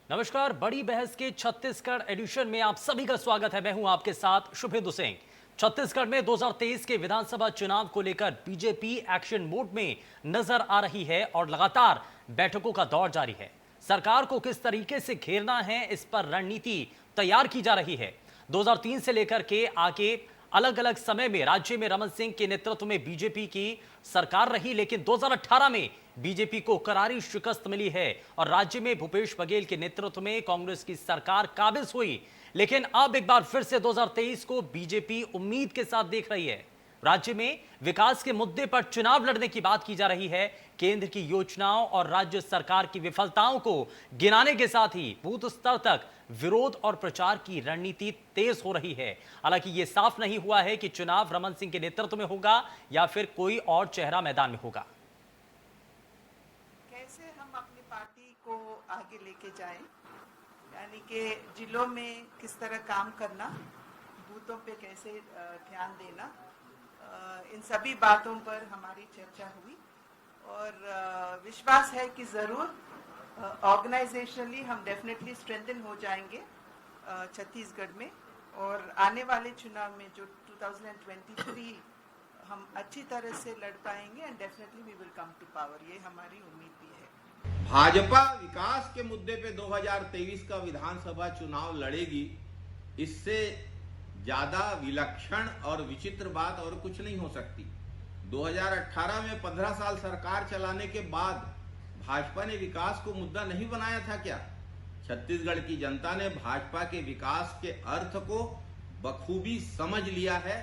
नमस्कार। बड़ी बहस के छत्तीसगढ़ एडिशन में आप सभी का स्वागत है। मैं हूं आपके साथ शुभेंदु सिंह। छत्तीसगढ़ में 2023 के विधानसभा चुनाव को लेकर बीजेपी एक्शन मोड में नजर आ रही है और लगातार बैठकों का दौर जारी है। सरकार को किस तरीके से घेरना है, इस पर रणनीति तैयार की जा रही है। 2003 से लेकर के आगे अलग अलग समय में राज्य में रमन सिंह के नेतृत्व में बीजेपी की सरकार रही, लेकिन 2018 में बीजेपी को करारी शिकस्त मिली है और राज्य में भूपेश बघेल के नेतृत्व में कांग्रेस की सरकार काबिज हुई। लेकिन अब एक बार फिर से 2023 को बीजेपी उम्मीद के साथ देख रही है। राज्य में विकास के मुद्दे पर चुनाव लड़ने की बात की जा रही है। केंद्र की योजनाओं और राज्य सरकार की विफलताओं को गिनाने के साथ ही बूथ स्तर तक विरोध और प्रचार की रणनीति तेज हो रही है। हालांकि यह साफ नहीं हुआ है कि चुनाव रमन सिंह के नेतृत्व में होगा या फिर कोई और चेहरा मैदान में होगा। कैसे हम अपनी पार्टी को आगे लेके जाएं, यानी कि जिलों में किस तरह काम करना, बूथों पे कैसे ध्यान देना, इन सभी बातों पर हमारी चर्चा हुई और विश्वास है कि ज़रूर ऑर्गेनाइजेशनली हम डेफिनेटली स्ट्रेंथन हो जाएंगे छत्तीसगढ़ में, और आने वाले चुनाव में जो 2023 हम अच्छी तरह से लड़ पाएंगे and definitely we will come to power, ये हमारी उम्मीद भी है। भाजपा विकास के मुद्दे पे 2023 का विधानसभा चुनाव लड़ेगी, इससे ज्यादा विलक्षण और विचित्र बात और कुछ नहीं हो सकती। 2018 में 15 साल सरकार चलाने के बाद भाजपा ने विकास को मुद्दा नहीं बनाया था क्या? छत्तीसगढ़ की जनता ने भाजपा के विकास के अर्थ को बखूबी समझ लिया है,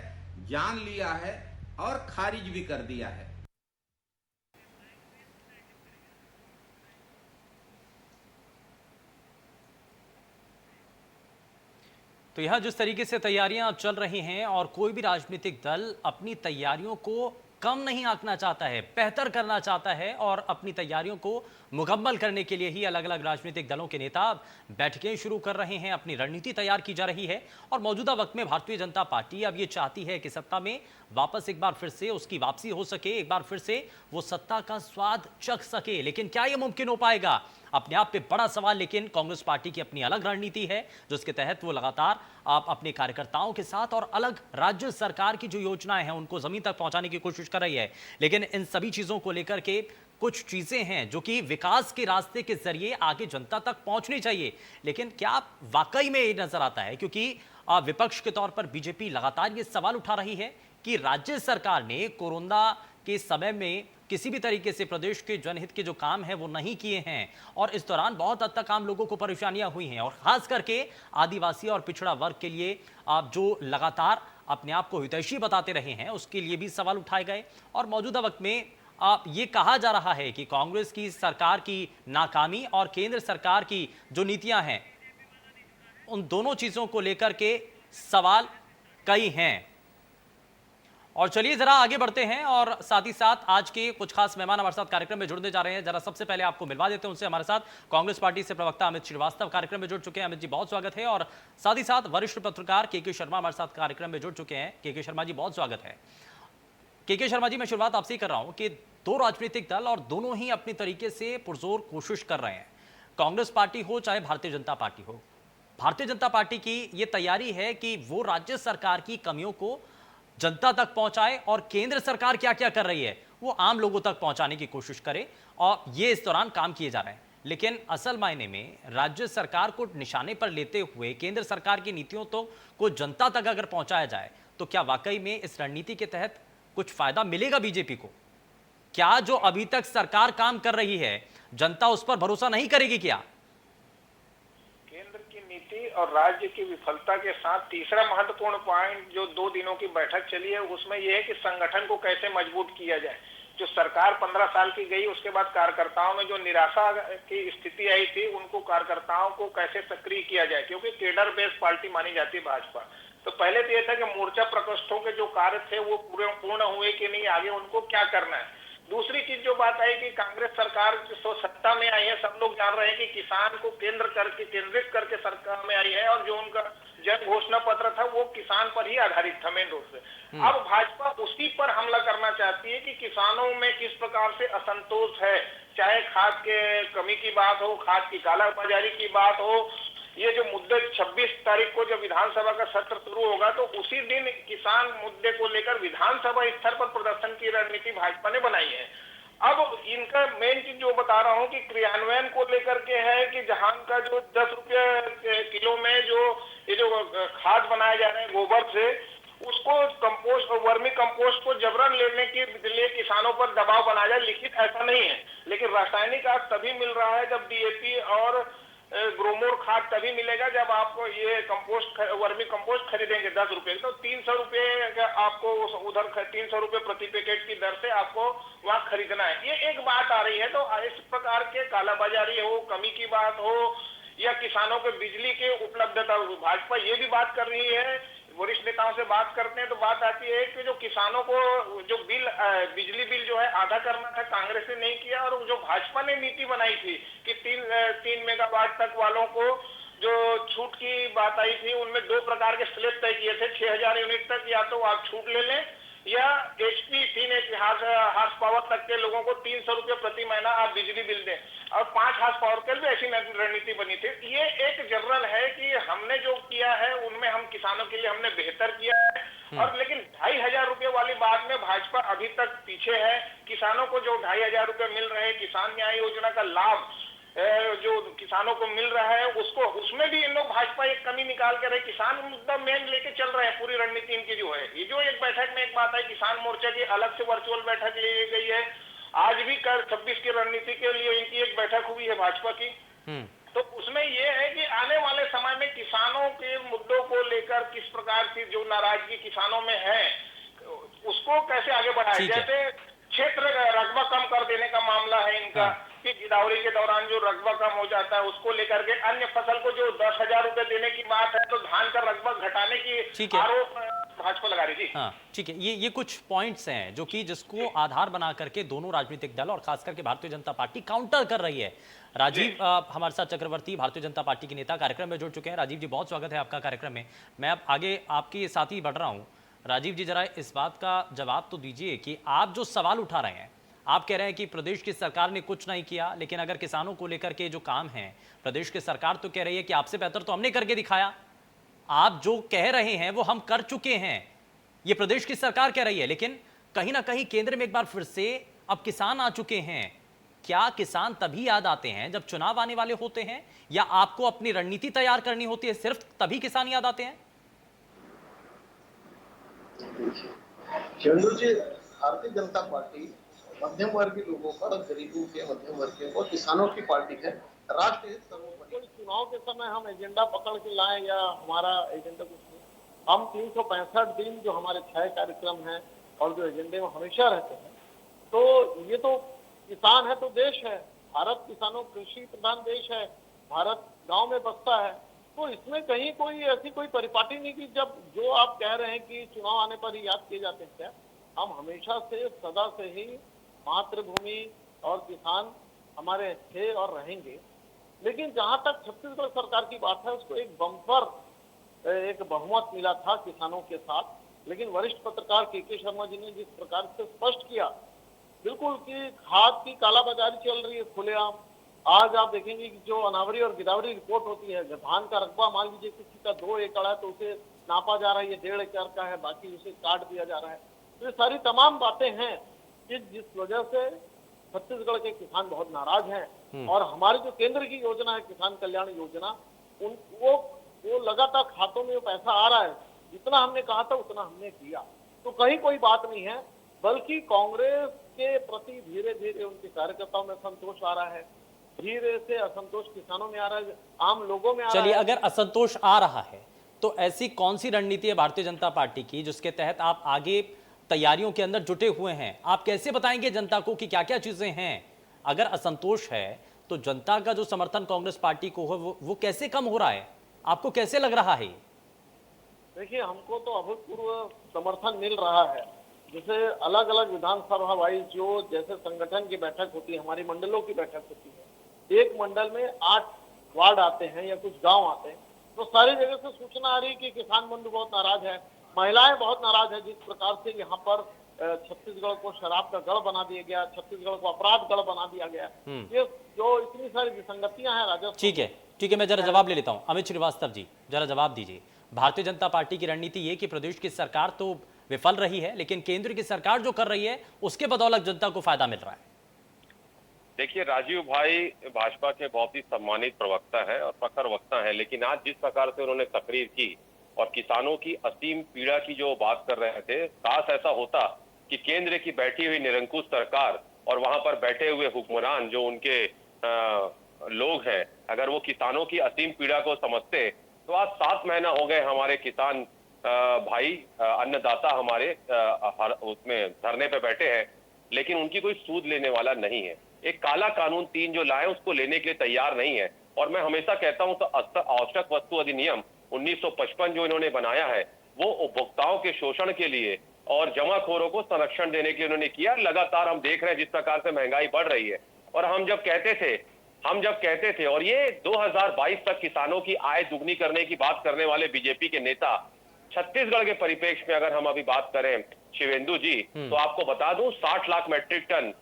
जान लिया है और खारिज भी कर दिया है। तो यह जिस तरीके से तैयारियां चल रही हैं और कोई भी राजनीतिक दल अपनी तैयारियों को कम नहीं आंकना चाहता है, बेहतर करना चाहता है और अपनी तैयारियों को मुकम्मल करने के लिए ही अलग अलग राजनीतिक दलों के नेता बैठकें शुरू कर रहे हैं, अपनी रणनीति तैयार की जा रही है। और मौजूदा वक्त में भारतीय जनता पार्टी अब ये चाहती है कि सत्ता में वापस एक बार फिर से उसकी वापसी हो सके, एक बार फिर से वो सत्ता का स्वाद चख सके। लेकिन क्या ये मुमकिन हो पाएगा, अपने आप पे बड़ा सवाल। लेकिन कांग्रेस पार्टी की अपनी अलग रणनीति है, जिसके तहत वो लगातार आप अपने कार्यकर्ताओं के साथ और अलग राज्य सरकार की जो योजनाएं हैं उनको जमीन तक पहुंचाने की कोशिश कर रही है। लेकिन इन सभी चीजों को लेकर के कुछ चीजें हैं जो कि विकास के रास्ते के जरिए आगे जनता तक पहुंचनी चाहिए। लेकिन क्या वाकई में ये नजर आता है, क्योंकि विपक्ष के तौर पर बीजेपी लगातार ये सवाल उठा रही है कि राज्य सरकार ने कोरोना के समय में किसी भी तरीके से प्रदेश के जनहित के जो काम है वो नहीं किए हैं और इस दौरान बहुत हद तक आम लोगों को परेशानियां हुई हैं और खास करके आदिवासी और पिछड़ा वर्ग के लिए आप जो लगातार अपने आप को हितैषी बताते रहे हैं उसके लिए भी सवाल उठाए गए। और मौजूदा वक्त में ये कहा जा रहा है कि कांग्रेस की सरकार की नाकामी और केंद्र सरकार की जो नीतियां हैं उन दोनों चीजों को लेकर के सवाल कई हैं। और चलिए जरा आगे बढ़ते हैं और साथ ही साथ आज के कुछ खास मेहमान हमारे साथ कार्यक्रम में जुड़ने जा रहे हैं। जरा सबसे पहले आपको मिलवा देते हैं उनसे। हमारे साथ कांग्रेस पार्टी से प्रवक्ता अमित श्रीवास्तव कार्यक्रम में जुड़ चुके हैं। अमित जी, बहुत स्वागत है। और साथ ही साथ वरिष्ठ पत्रकार के शर्मा हमारे साथ कार्यक्रम में जुड़ चुके हैं। के शर्मा जी, बहुत स्वागत है। के शर्मा जी, मैं शुरुआत आपसे ही कर रहा हूं कि दो राजनीतिक दल और दोनों ही अपनी तरीके से पुरजोर कोशिश कर रहे हैं। कांग्रेस पार्टी हो चाहे भारतीय जनता पार्टी हो, भारतीय जनता पार्टी की यह तैयारी है कि वो राज्य सरकार की कमियों को जनता तक पहुंचाए और केंद्र सरकार क्या क्या कर रही है वो आम लोगों तक पहुंचाने की कोशिश करे, और ये इस दौरान काम किए जा रहे हैं। लेकिन असल मायने में राज्य सरकार को निशाने पर लेते हुए केंद्र सरकार की नीतियों तो को जनता तक अगर पहुंचाया जाए तो क्या वाकई में इस रणनीति के तहत कुछ फायदा मिलेगा बीजेपी को? क्या जो अभी तक सरकार काम कर रही है जनता उस पर भरोसा नहीं करेगी क्या? और राज्य की विफलता के साथ तीसरा महत्वपूर्ण पॉइंट जो 2 दिनों की बैठक चली है उसमें यह है कि संगठन को कैसे मजबूत किया जाए। जो सरकार 15 साल की गई उसके बाद कार्यकर्ताओं में जो निराशा की स्थिति आई थी उनको कार्यकर्ताओं को कैसे सक्रिय किया जाए, क्योंकि केडर बेस्ड पार्टी मानी जाती है भाजपा। तो पहले तो यह था कि मोर्चा प्रकोष्ठों के जो कार्य थे वो पूर्ण हुए कि नहीं, आगे उनको क्या करना है। दूसरी चीज जो बात आई कि कांग्रेस सरकार जो सत्ता में आई है, सब लोग जान रहे हैं कि किसान को केंद्रित करके सरकार में आई है और जो उनका जन घोषणा पत्र था वो किसान पर ही आधारित था मेन रूप से। अब भाजपा उसी पर हमला करना चाहती है कि किसानों में किस प्रकार से असंतोष है, चाहे खाद के कमी की बात हो, खाद की कालाबाजारी की बात हो, ये जो मुद्दे 26 तारीख को जब विधानसभा का सत्र शुरू होगा तो उसी दिन किसान मुद्दे को लेकर विधानसभा स्तर पर प्रदर्शन की रणनीति भाजपा ने बनाई है। अब इनका मेन चीज जो बता रहा हूं कि क्रियान्वयन को लेकर के है कि जहां का जो 10 रुपये किलो में ये जो खाद बनाए जा रहे हैं गोबर से, उसको कंपोस्ट और वर्मी कंपोस्ट को जबरन लेने के लिए किसानों पर दबाव बनाया जाए, लिखित ऐसा नहीं है। लेकिन रासायनिक खाद तभी मिल रहा है जब डीएपी और ग्रोमोर खाद तभी मिलेगा जब आपको ये कंपोस्ट वर्मी कंपोस्ट खरीदेंगे 10 रुपए, तो 300 रुपए आपको उधर 300 रुपए प्रति पैकेट की दर से आपको वहां खरीदना है। ये एक बात आ रही है। तो इस प्रकार के कालाबाजारी हो, कमी की बात हो या किसानों के बिजली के उपलब्धता, भाजपा ये भी बात कर रही है। वरिष्ठ नेताओं से बात करते हैं तो बात आती है कि जो किसानों को जो बिजली बिल जो है आधा करना था, कांग्रेस ने नहीं किया। और जो भाजपा ने नीति बनाई थी कि 3 मेगावाट तक वालों को जो छूट की बात आई थी, उनमें 2 प्रकार के स्लैब तय किए थे। 6000 यूनिट तक या तो आप छूट ले लें, या HP 3 हार्स पावर तक के लोगों को 300 रुपये प्रति महीना आप बिजली बिल दें, और 5 हार्स पावर के लिए ऐसी रणनीति बनी थी। ये एक जनरल है कि हमने जो किया है उनमें हम किसानों के लिए हमने बेहतर किया है। और लेकिन 2500 रुपये वाली बात में भाजपा अभी तक पीछे है। किसानों को जो 2500 रुपये मिल रहे हैं, किसान न्याय योजना का लाभ जो किसानों को मिल रहा है, उसमें भी इन लोग भाजपा एक कमी निकाल कर रहे। किसान मुद्दा मेन लेके चल रहे हैं। पूरी रणनीति इनकी जो है, ये जो एक बैठक में एक बात है, किसान मोर्चा की अलग से वर्चुअल बैठक ली गई है। आज भी कल 26 की रणनीति के लिए इनकी एक बैठक हुई है भाजपा की। तो उसमें ये है कि आने वाले समय में किसानों के मुद्दों को लेकर किस प्रकार की जो नाराजगी किसानों में है, उसको कैसे आगे बढ़ाया। जैसे क्षेत्र रकबा कम कर देने का मामला है इनका, कि गिदावरी के दौरान जो रकबा कम हो जाता है उसको लेकर के, अन्य फसल को जो 10,000 रुपए देने की बात है, तो धान का रकबा घटाने की आरोप भाजपा लगा रही थी। हाँ, ठीक है। ये कुछ पॉइंट्स हैं जो कि जिसको आधार बना करके दोनों राजनीतिक दल और खास करके भारतीय जनता पार्टी काउंटर कर रही है। राजीव हमारे साथ चक्रवर्ती भारतीय जनता पार्टी के नेता कार्यक्रम में जुड़ चुके हैं। राजीव जी, बहुत स्वागत है आपका कार्यक्रम में। मैं अब आगे आपके साथ ही बढ़ रहा हूँ। राजीव जी, जरा इस बात का जवाब तो दीजिए कि आप जो सवाल उठा रहे हैं, आप कह रहे हैं कि प्रदेश की सरकार ने कुछ नहीं किया, लेकिन अगर किसानों को लेकर के जो काम है, प्रदेश की सरकार तो कह रही है कि आपसे बेहतर तो हमने करके दिखाया। आप जो कह रहे हैं वो हम कर चुके हैं, ये प्रदेश की सरकार कह रही है। लेकिन कहीं ना कहीं केंद्र में एक बार फिर से अब किसान आ चुके हैं। क्या किसान तभी याद आते हैं जब चुनाव आने वाले होते हैं, या आपको अपनी रणनीति तैयार करनी होती है, सिर्फ तभी किसान याद आते हैं? चंदू जी, भारतीय जनता पार्टी मध्यम वर्गीय लोगों पर, गरीबों के मध्यम वर्गीय और किसानों की पार्टी है। राष्ट्र हित सर्वोपरि। चुनाव के समय हम एजेंडा पकड़ के लाएं या हमारा एजेंडा कुछ नहीं। हम 365 दिन जो हमारे 6 कार्यक्रम हैं और जो एजेंडे में हमेशा रहते हैं, तो ये तो किसान है तो देश है। भारत किसानों कृषि प्रधान देश है। भारत गांव में बसता है। तो इसमें कहीं कोई ऐसी कोई परिपाटी नहीं कि जब जो आप कह रहे हैं कि चुनाव आने पर ही याद किए जाते हैं। हम हमेशा से सदा से ही मातृभूमि और किसान हमारे थे और रहेंगे। लेकिन जहां तक छत्तीसगढ़ सरकार की बात है, उसको एक बम्पर एक बहुमत मिला था किसानों के साथ। लेकिन वरिष्ठ पत्रकार के शर्मा जी ने जिस प्रकार से स्पष्ट किया बिल्कुल कि खाद की कालाबाजारी चल रही है खुलेआम। आज आप देखेंगे कि जो अनावरी और गिदावरी रिपोर्ट होती है, धान का रकबा मान लीजिए किसी का 2 एकड़ है तो उसे नापा जा रहा है ये 1.5 एकड़ का है, बाकी उसे काट दिया जा रहा है। तो ये सारी तमाम बातें हैं कि जिस वजह से छत्तीसगढ़ के किसान बहुत नाराज हैं। और हमारी जो केंद्र की योजना है किसान कल्याण योजना, वो लगातार खातों में वो पैसा आ रहा है। जितना हमने कहा था उतना हमने किया। तो कहीं कोई बात नहीं है, बल्कि कांग्रेस के प्रति धीरे धीरे उनके कार्यकर्ताओं में संतोष आ रहा है। धीरे से असंतोष किसानों में आ रहा है, आम लोगों में आ रहा है। चलिए, अगर असंतोष आ रहा है तो ऐसी कौन सी रणनीति है भारतीय जनता पार्टी की जिसके तहत आप आगे तैयारियों के अंदर जुटे हुए हैं? आप कैसे बताएंगे जनता को कि क्या क्या चीजें हैं? अगर असंतोष है तो जनता का जो समर्थन कांग्रेस पार्टी को है वो कैसे कम हो रहा है? आपको कैसे लग रहा है? देखिए, हमको तो अभूतपूर्व समर्थन मिल रहा है। जैसे अलग अलग विधानसभा वाइज जो जैसे संगठन की बैठक होती है, हमारी मंडलों की बैठक होती है, एक मंडल में 8 वार्ड आते हैं या कुछ गांव आते हैं, तो सारी जगह से सूचना आ रही कि किसान बंधु बहुत नाराज है, महिलाएं बहुत नाराज है जिस प्रकार से यहाँ पर छत्तीसगढ़ को शराब का गढ़ बना दिया गया, छत्तीसगढ़ को अपराध गढ़ बना दिया गया। ये जो इतनी सारी विसंगतियां हैं राजस्व। ठीक है, मैं जरा जवाब ले लेता हूं। अमित श्रीवास्तव जी, जरा जवाब दीजिए। भारतीय जनता पार्टी की रणनीति ये कि प्रदेश की सरकार तो विफल रही है, लेकिन केंद्र की सरकार जो कर रही है उसके बदौलत जनता को फायदा मिल रहा है। देखिए, राजीव भाई भाजपा के बहुत ही सम्मानित प्रवक्ता है और प्रखर वक्ता है, लेकिन आज जिस प्रकार से उन्होंने तकरीर की और किसानों की असीम पीड़ा की जो बात कर रहे थे, काश ऐसा होता कि केंद्र की बैठी हुई निरंकुश सरकार और वहां पर बैठे हुए हुक्मरान जो उनके लोग हैं, अगर वो किसानों की असीम पीड़ा को समझते तो आज 7 महीना हो गए हमारे किसान भाई अन्नदाता हमारे उसमें धरने पे बैठे हैं, लेकिन उनकी कोई सूद लेने वाला नहीं है। एक काला कानून 3 जो लाए उसको लेने के लिए तैयार नहीं है। और मैं हमेशा कहता हूं तो आवश्यक वस्तु अधिनियम 1955 जो इन्होंने बनाया है वो उपभोक्ताओं के शोषण के लिए और जमाखोरों को संरक्षण देने के लिए उन्होंने किया। लगातार हम देख रहे हैं जिस प्रकार से महंगाई बढ़ रही है। और हम जब कहते थे और ये 2022 तक किसानों की आय दुगनी करने की बात करने वाले बीजेपी के नेता, छत्तीसगढ़ के परिप्रेक्ष्य में अगर हम अभी बात करें शिवेंदु जी, तो आपको बता दूं 60 लाख मैट्रिक टन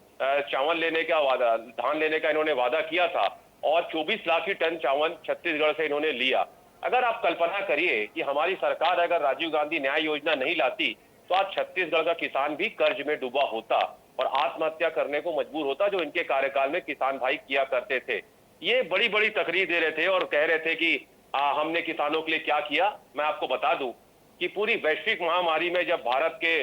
चावल लेने का वादा, धान लेने का इन्होंने वादा किया था और 24 लाख ही टन चावल छत्तीसगढ़ से इन्होंने लिया। अगर आप कल्पना करिए कि हमारी सरकार अगर राजीव गांधी न्याय योजना नहीं लाती तो आज छत्तीसगढ़ का किसान भी कर्ज में डूबा होता और आत्महत्या करने को मजबूर होता, जो इनके कार्यकाल में किसान भाई किया करते थे। ये बड़ी बड़ी तकरीर दे रहे थे और कह रहे थे कि हमने किसानों के लिए क्या किया। मैं आपको बता दूं कि पूरी वैश्विक महामारी में जब भारत के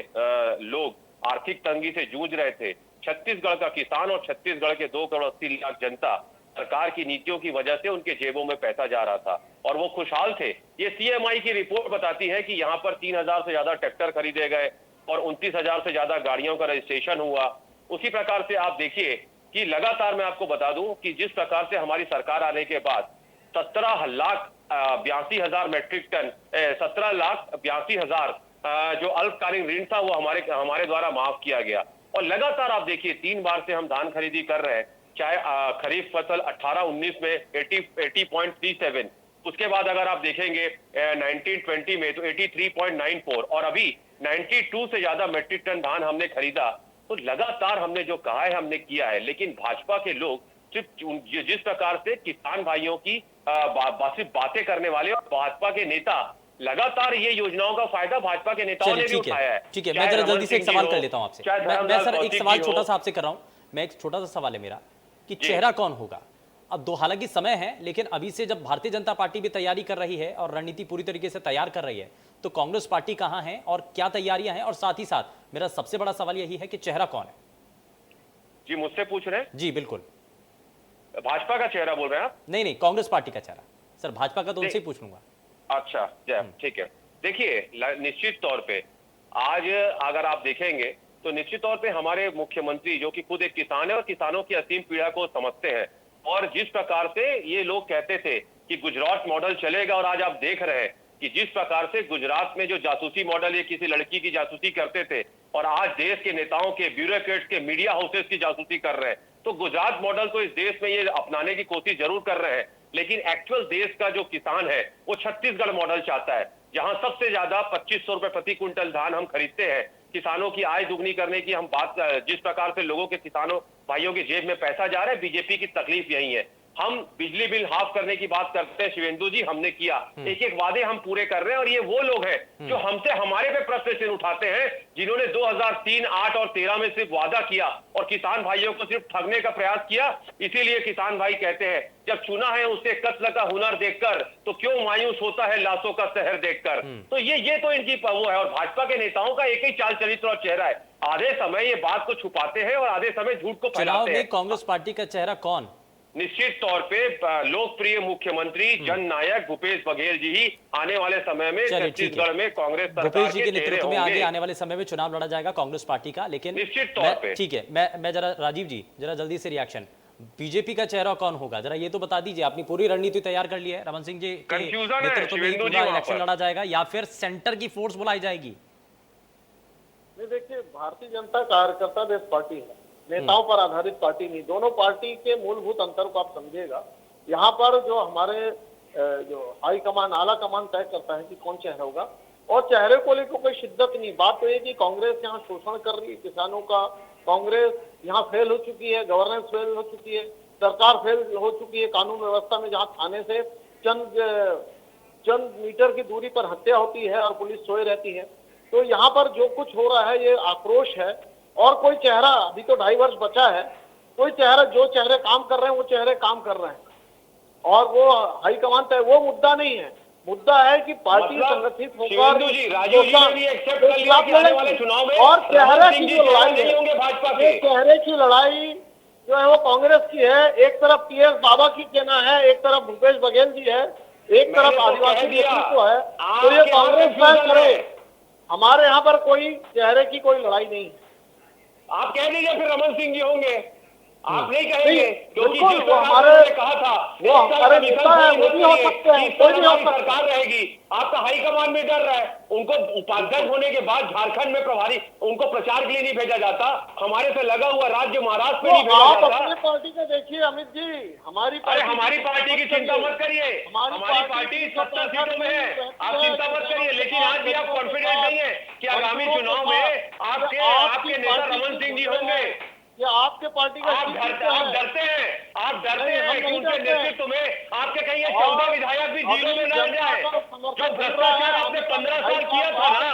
लोग आर्थिक तंगी से जूझ रहे थे, छत्तीसगढ़ का किसान और छत्तीसगढ़ के 2 करोड़ 80 लाख जनता सरकार की नीतियों की वजह से उनके जेबों में पैसा जा रहा था और वो खुशहाल थे। ये सीएमआई की रिपोर्ट बताती है कि यहाँ पर 3000 से ज्यादा ट्रैक्टर खरीदे गए और 29,000 से ज्यादा गाड़ियों का रजिस्ट्रेशन हुआ। उसी प्रकार से आप देखिए कि लगातार मैं आपको बता दूं कि जिस प्रकार से हमारी सरकार आने के बाद 17,82,000 मैट्रिक टन 17,82,000 जो अल्पकालीन ऋण था वो हमारे द्वारा माफ किया गया। और लगातार आप देखिए 3 बार से हम धान खरीदी कर रहे हैं, चाहे खरीफ फसल 18-19 में 80.37, उसके बाद अगर आप देखेंगे 19-20 में तो 83.94 और अभी 92 से ज्यादा मैट्रिक टन धान हमने खरीदा। तो लगातार हमने जो कहा है हमने किया है, लेकिन भाजपा के लोग सिर्फ जिस प्रकार से किसान भाइयों की सिर्फ बातें करने वाले और भाजपा के नेता लगातार ये योजनाओं का फायदा भाजपा के नेताओं ने भी उठाया है। ठीक है, मैं जरा जल्दी से एक सवाल कर लेता हूं आपसे। मैं सर एक सवाल छोटा सा आपसे कर रहा हूं। मैं एक छोटा सा सवाल है मेरा कि चेहरा कौन होगा? अब हालांकि समय है, लेकिन अभी से जब भारतीय जनता पार्टी भी तैयारी कर रही है और रणनीति पूरी तरीके से तैयार कर रही है, तो कांग्रेस पार्टी कहां है और क्या तैयारियां हैं? और साथ ही साथ मेरा सबसे बड़ा सवाल यही है कि चेहरा कौन है? जी मुझसे पूछ रहे हैं? जी बिल्कुल। भाजपा का चेहरा बोल रहे हैं आप? नहीं, कांग्रेस पार्टी का चेहरा। सर भाजपा का तो उनसे ही पूछ लूंगा। अच्छा, ठीक है। देखिए, निश्चित तौर पे आज अगर आप देखेंगे तो निश्चित तौर पे हमारे मुख्यमंत्री जो कि खुद एक किसान है और किसानों की असीम पीड़ा को समझते हैं, और जिस प्रकार से ये लोग कहते थे कि गुजरात मॉडल चलेगा, और आज आप देख रहे हैं कि जिस प्रकार से गुजरात में जो जासूसी मॉडल, ये किसी लड़की की जासूसी करते थे और आज देश के नेताओं के, ब्यूरोक्रेट्स के, मीडिया हाउसेस की जासूसी कर रहे हैं। तो गुजरात मॉडल तो इस देश में ये अपनाने की कोशिश जरूर कर रहे हैं, लेकिन एक्चुअल देश का जो किसान है वो छत्तीसगढ़ मॉडल चाहता है, जहां सबसे ज्यादा 2500 रुपए प्रति क्विंटल धान हम खरीदते हैं। किसानों की आय दुगनी करने की हम बात, जिस प्रकार से लोगों के किसानों भाइयों की जेब में पैसा जा रहा है, बीजेपी की तकलीफ यही है। हम बिजली बिल हाफ करने की बात करते हैं शिवेंदु जी, हमने किया, एक एक वादे हम पूरे कर रहे हैं। और ये वो लोग हैं जो हमसे हमारे पे प्रश्न चिन्ह उठाते हैं, जिन्होंने 2003, 8 और 13 में सिर्फ वादा किया और किसान भाइयों को सिर्फ ठगने का प्रयास किया। इसीलिए किसान भाई कहते हैं, जब चुना है उसे कत्ल का हुनर देखकर, तो क्यों मायूस होता है लाशों का शहर देखकर। तो ये तो इनकी वो है। और भाजपा के नेताओं का एक ही चाल चरित्र और चेहरा है, आधे समय ये बात को छुपाते हैं और आधे समय झूठ को फैलाते हैं। कांग्रेस पार्टी का चेहरा कौन? निश्चित तौर पे लोकप्रिय मुख्यमंत्री जननायक भूपेश बघेल जी ही आने वाले समय में छत्तीसगढ़ में कांग्रेस सरकार भूपेश जी के नेतृत्व में आगे आने वाले समय में चुनाव लड़ा जाएगा कांग्रेस पार्टी का। लेकिन निश्चित तौर पे ठीक है, मैं जरा राजीव जी जरा जल्दी से रिएक्शन, बीजेपी का चेहरा कौन होगा जरा ये तो बता दीजिए। अपनी पूरी रणनीति तैयार कर ली है, रमन सिंह जी के नेतृत्व में इलेक्शन लड़ा जाएगा या फिर सेंटर की फोर्स बुलाई जाएगी? देखिए, भारतीय जनता कार्यकर्ता देश पार्टी है, नेताओं पर आधारित पार्टी नहीं। दोनों पार्टी के मूलभूत अंतर को आप समझिएगा। यहाँ पर जो हमारे जो हाई कमान, आला कमान तय करता है कि कौन चेहरा होगा, और चेहरे को लेकर कोई शिद्दत नहीं। बात तो ये कि कांग्रेस यहाँ शोषण कर रही है किसानों का, कांग्रेस यहाँ फेल हो चुकी है, गवर्नेंस फेल हो चुकी है, सरकार फेल हो चुकी है, कानून व्यवस्था में जहाँ थाने से चंद मीटर की दूरी पर हत्या होती है और पुलिस सोए रहती है। तो यहाँ पर जो कुछ हो रहा है ये आक्रोश है। और कोई चेहरा, अभी तो 2.5 वर्ष बचा है, कोई चेहरा, जो चेहरे काम कर रहे हैं वो चेहरे काम कर रहे हैं और वो हाईकमान तय, वो मुद्दा नहीं है। मुद्दा है कि पार्टी संगठित होकर राजीव जी ने भी एक्सेप्ट कर लिया कि आने वाले चुनाव में और चेहरे की जो लड़ाई नहीं होंगे भाजपा के। चेहरे की लड़ाई जो है वो कांग्रेस की है। एक तरफ PS बाबा की सेना है, एक तरफ भूपेश बघेल जी है, एक तरफ आदिवासी नेतृत्व है। तो ये कांग्रेस फैसला करे, हमारे यहाँ पर कोई चेहरे की कोई लड़ाई नहीं है। आप कह दीजिए फिर रमन सिंह जी होंगे, आप नहीं कहेंगे क्योंकि बिल्कुल, जिस वो प्रकार हमारे उन्होंने कहा था वो हमारे नेता है, वो भी हो सकते हैं, कोई भी हो सकता है। सरकार रहेगी, आपका हाईकमान में डर रहा है। उनको उपाध्यक्ष होने के बाद झारखंड में प्रभारी, उनको प्रचार के लिए नहीं भेजा जाता। हमारे से लगा हुआ राज्य महाराष्ट्र में नहीं भेजा आप जाता। अपनी पार्टी का देखिए अमित जी, अरे हमारी पार्टी की चिंता मत करिए, हमारी पार्टी 70 सीटों में है, आप चिंता मत करिए। लेकिन आज भी आप कॉन्फिडेंट नहीं है कि आगामी चुनाव में आपके नेता रमन सिंह जी होंगे। ये आपके पार्टी का आप डरते हैं कि उनके नेतृत्व में आपके कहीं 14 विधायक भी जेलों में न जाए। जो भ्रष्टाचार आपने 15 साल किया था ना,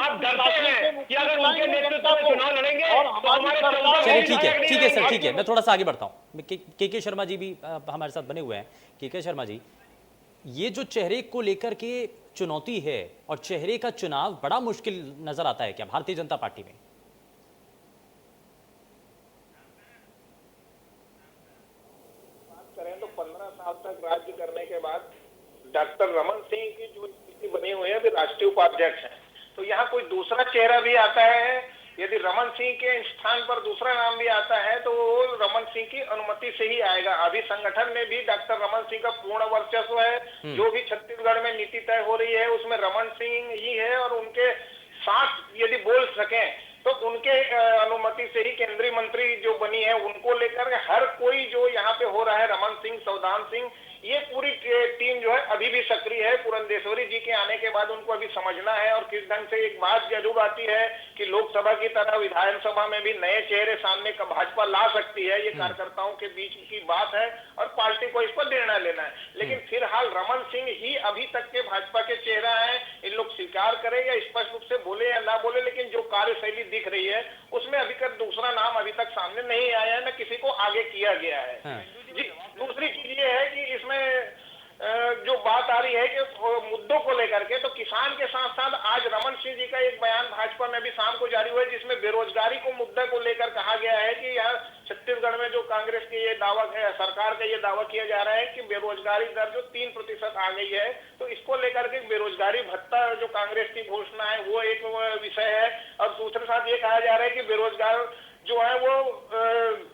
आप डरते हैं कि अगर उनके नेतृत्व में चुनाव लड़ेंगे तो हमारे 14 चलिए ठीक है सर, ठीक है, मैं थोड़ा सा आगे बढ़ता हूँ। के शर्मा जी भी हमारे साथ बने हुए हैं। के शर्मा जी, ये जो चेहरे को लेकर के चुनौती है और चेहरे का चुनाव बड़ा मुश्किल नजर आता है क्या भारतीय जनता पार्टी में? करें तो 15 साल तक राज्य करने के बाद डॉक्टर रमन सिंह की जो स्थिति बनी हुई है अभी राष्ट्रीय उपाध्यक्ष है, तो यहाँ कोई दूसरा चेहरा भी आता है। यदि रमन सिंह के स्थान पर दूसरा नाम भी आता है तो वो रमन सिंह की अनुमति से ही आएगा। अभी संगठन में भी डॉक्टर रमन सिंह का पूर्ण वर्चस्व है। जो भी छत्तीसगढ़ में नीति तय हो रही है उसमें रमन सिंह ही है और उनके साथ यदि बोल सके तो उनके अनुमति से ही केंद्रीय मंत्री जो बनी है उनको लेकर हर कोई जो यहाँ पे हो रहा है, रमन सिंह, सौदान सिंह, ये पूरी टीम जो है अभी भी सक्रिय है। पुरंदेश्वरी जी के आने के बाद उनको अभी समझना है और किस ढंग से एक बात जरूर आती है कि लोकसभा की तरह विधानसभा में भी नए चेहरे सामने का भाजपा ला सकती है। ये कार्यकर्ताओं के बीच की बात है और पार्टी को इस पर निर्णय लेना है। लेकिन फिलहाल रमन सिंह ही अभी तक के भाजपा के चेहरा है। इन लोग स्वीकार करें या स्पष्ट रूप से बोले या ना बोले, लेकिन जो कार्यशैली दिख रही है उसमें अभी तक दूसरा नाम अभी तक सामने नहीं आया है, न किसी को आगे किया गया है। दूसरी चीज ये है कि इसमें जो बात आ रही है कि मुद्दों को लेकर के, तो किसान के साथ साथ आज रमन सिंह जी का एक बयान भाजपा में भी शाम को जारी हुआ है जिसमें बेरोजगारी को मुद्दे को लेकर कहा गया है कि यहाँ छत्तीसगढ़ में जो कांग्रेस के ये दावा है, सरकार का ये दावा किया जा रहा है कि बेरोजगारी दर जो 3% आ गई है, तो इसको लेकर के बेरोजगारी भत्ता जो कांग्रेस की घोषणा है वो एक विषय है। और दूसरे साथ ये कहा जा रहा है कि बेरोजगार जो है वो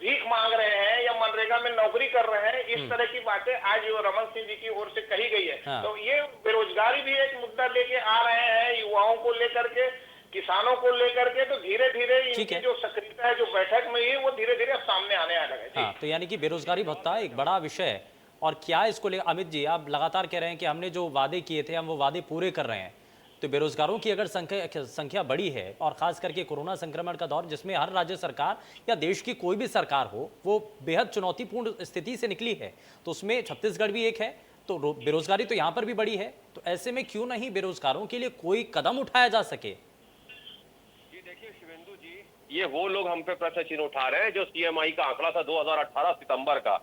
भीख मांग रहे हैं या मनरेगा में नौकरी कर रहे हैं। इस तरह की बातें आज रमन सिंह जी की ओर से कही गई है। हाँ। तो ये बेरोजगारी भी एक मुद्दा लेके आ रहे हैं, युवाओं को लेकर के, किसानों को लेकर के। तो धीरे धीरे इनकी जो सक्रियता है जो बैठक में है वो धीरे धीरे अब सामने आने लगा है। हाँ, तो यानी कि बेरोजगारी भत्ता एक बड़ा विषय है। और क्या इसको लेकर अमित जी आप लगातार कह रहे हैं कि हमने जो वादे किए थे हम वो वादे पूरे कर रहे हैं, तो बेरोजगारों की अगर संख्या बड़ी है और खास करके कोरोना संक्रमण का दौर जिसमें हर राज्य सरकार या देश की कोई भी सरकार हो वो बेहद चुनौतीपूर्ण स्थिति से निकली है, तो उसमें छत्तीसगढ़ भी एक है, तो बेरोजगारी तो यहाँ पर भी बड़ी है। तो ऐसे में क्यों नहीं बेरोजगारों के लिए कोई कदम उठाया जा सके? जी देखिए शिवेंदु जी, ये वो लोग हम पे प्रश्न चिन्ह उठा रहे हैं जो CMI का आंकड़ा था 2018 सितंबर का,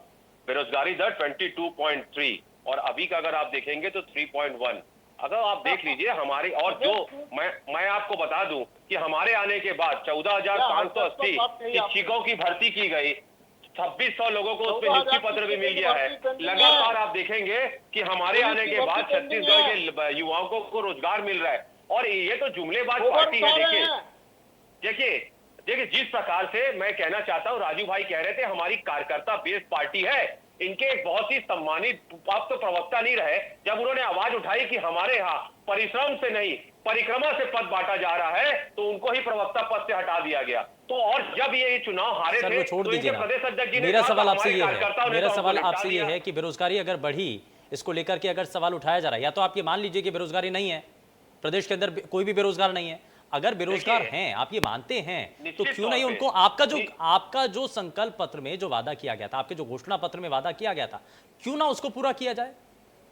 बेरोजगारी दर 22.3 और अभी का अगर आप देखेंगे तो 3.1। अगर आप देख लीजिए हमारी, और जो मैं आपको बता दूं कि हमारे आने के बाद 14,580 शिक्षकों की भर्ती की गई, 2600 लोगों को उसमें नियुक्ति पत्र भी मिल गया है। लगातार आप देखेंगे कि हमारे आने के बाद छत्तीसगढ़ के युवाओं को रोजगार मिल रहा है। और ये तो जुमलेबाज पार्टी है। देखिए जिस प्रकार से मैं कहना चाहता हूँ, राजू भाई कह रहे थे हमारी कार्यकर्ता बेस्ड पार्टी है। इनके एक बहुत ही सम्मानित आप तो प्रवक्ता नहीं रहे जब उन्होंने आवाज उठाई कि हमारे यहाँ परिश्रम से नहीं परिक्रमा से पद बांटा जा रहा है, तो उनको ही प्रवक्ता पद से हटा दिया गया। तो और जब ये चुनाव हारे सर, थे वो छोड़ तो दीजिए प्रदेश अध्यक्ष जी ने मेरा कहा सवाल था, आपसे ये है, मेरा तो सवाल हमको आपसे ये निपटा है कि बेरोजगारी अगर बढ़ी, इसको लेकर के अगर सवाल उठाया जा रहा है, या तो आप ये मान लीजिए कि बेरोजगारी नहीं है प्रदेश के अंदर कोई भी बेरोजगार नहीं है। अगर बेरोजगार देखिए, हैं, आप ये मानते हैं, तो निश्चित क्यों नहीं तौर पे। उनको आपका जो संकल्प पत्र में जो वादा किया गया था, आपके जो घोषणा पत्र में वादा किया गया था, क्यों ना उसको पूरा किया जाए?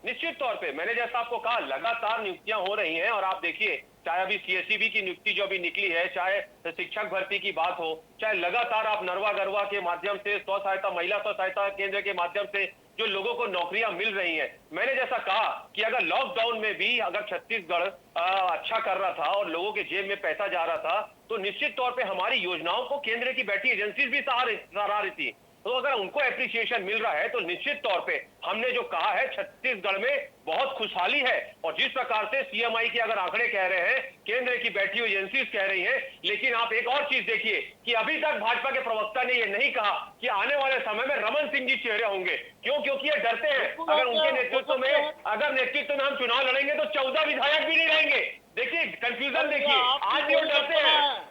निश्चित तौर पे मैंने जैसा आपको कहा, लगातार नियुक्तियां हो रही हैं और आप देखिए, चाहे अभी सीएसईबी की नियुक्ति जो अभी निकली है, चाहे शिक्षक भर्ती की बात हो, चाहे लगातार आप नरवा गरवा के माध्यम से स्व सहायता महिला स्व सहायता केंद्र के माध्यम से जो लोगों को नौकरियां मिल रही हैं। मैंने जैसा कहा कि अगर लॉकडाउन में भी अगर छत्तीसगढ़ अच्छा कर रहा था और लोगों के जेब में पैसा जा रहा था, तो निश्चित तौर पे हमारी योजनाओं को केंद्र की बैठी एजेंसीज भी सराह रही थी। तो अगर उनको एप्रिसिएशन मिल रहा है तो निश्चित तौर पे हमने जो कहा है, छत्तीसगढ़ में बहुत खुशहाली है। और जिस प्रकार से सीएमआई के अगर आंकड़े कह रहे हैं, केंद्र की बैठी हुई एजेंसीज कह रही हैं, लेकिन आप एक और चीज देखिए कि अभी तक भाजपा के प्रवक्ता ने यह नहीं कहा कि आने वाले समय में रमन सिंह जी चेहरे होंगे। क्यों? क्योंकि ये डरते हैं अगर उनके नेतृत्व में हम चुनाव लड़ेंगे तो 14 विधायक भी नहीं रहेंगे। देखिए कंफ्यूजन, देखिए आज भी वो डरते हैं।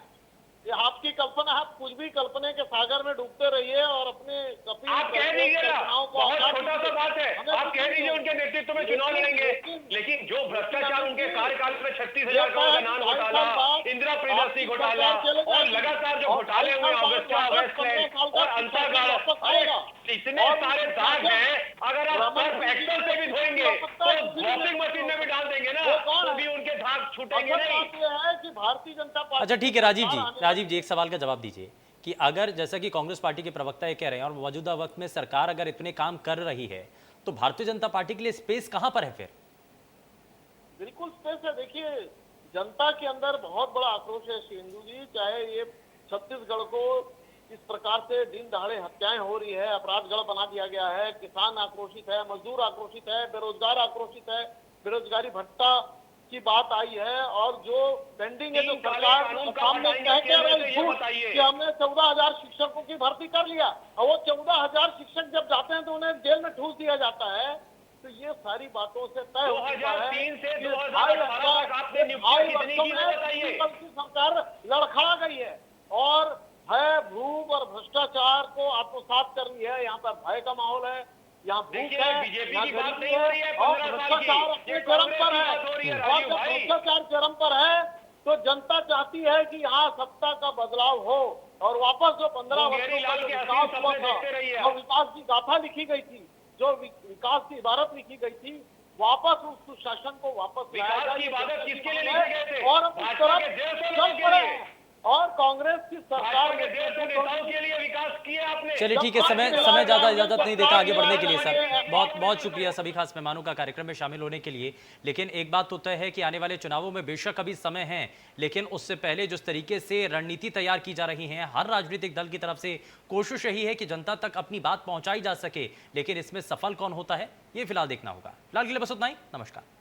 ये आपकी कल्पना, आप कुछ भी कल्पना के सागर में डूबते रहिए और अपने आप कह दीजिए ना, बहुत छोटा सा बात है, आप कह दीजिए उनके नेतृत्व में चुनाव लड़ेंगे, लेकिन जो भ्रष्टाचार उनके कार्यकाल में 36,000 करोड़ का नान घोटाला, इंदिरा प्रियदर्शी घोटाला और लगातार जो घोटाले हुए अगस्ता वेस्टलैंड और अंतरगढ़, इतने सारे दाग हैं। अगर आप सर्फ एक्सेल से भी धोएंगे तो वॉशिंग मशीन में भी डाल देंगे ना, तो भी उनके दाग छूटेंगे नहीं। है कि भारतीय जनता पार्टी, अच्छा ठीक है राजीव जी एक सवाल का जवाब दीजिए कि अगर जैसा कि कांग्रेस पार्टी के प्रवक्ता ये कह रहे हैं और मौजूदा वक्त में सरकार अगर इतने काम कर रही है, तो भारतीय जनता पार्टी के लिए स्पेस कहां पर है फिर? बिल्कुल स्पेस है। देखिए, जनता के अंदर बहुत बड़ा आक्रोश है सिंधु जी। चाहे ये छत्तीसगढ़ को इस प्रकार से दिन दहाड़े हत्याएं हो रही है, अपराधगढ़ बना दिया गया है, किसान आक्रोशित है, मजदूर आक्रोशित है, बेरोजगार आक्रोशित है, बेरोजगारी भत्ता की बात आई है और जो पेंडिंग है, जो सरकार सामने कह रही है कि हमने 14,000 शिक्षकों की भर्ती कर लिया और वो 14,000 शिक्षक जब जाते हैं तो उन्हें जेल में ठूस दिया जाता है। तो ये सारी बातों से तय हो चुका है 2003 से 2018 तक आपने नियुक्ति कितनी की है बताइए। सरकार लड़खड़ा गई है और भय, भूख और भ्रष्टाचार को आत्मसात कर रही है। यहाँ पर भय का माहौल है, यहाँ भूख है, बीजेपी की बात नहीं हो रही है, और भ्रष्टाचार अपने चरम पर है। और जब भ्रष्टाचार चरम पर है तो जनता चाहती है कि यहाँ सत्ता का बदलाव हो और वापस जो 15 वर्षों का विकास हुआ था, और विकास की गाथा लिखी गई थी, जो विकास की इबारत लिखी गई थी, वापस उस सुशासन को वापस विकास की इबारत किसके लिए लिखे गए थे? और उस तरफ चल पड़े हैं। और कांग्रेस की सरकार के 150 नेताओं के लिए विकास किया आपने। चलिए ठीक है, समय ज्यादा इजाजत नहीं देता आगे बढ़ने के लिए सर। बहुत बहुत शुक्रिया सभी खास मेहमानों का कार्यक्रम में शामिल होने के लिए। लेकिन एक बात तो तय है कि आने वाले चुनावों में बेशक अभी समय है, लेकिन उससे पहले जिस तरीके से रणनीति तैयार की जा रही है, हर राजनीतिक दल की तरफ से कोशिश यही है कि जनता तक अपनी बात पहुंचाई जा सके, लेकिन इसमें सफल कौन होता है ये फिलहाल देखना होगा। फिलहाल के लिए बस उतना ही। नमस्कार।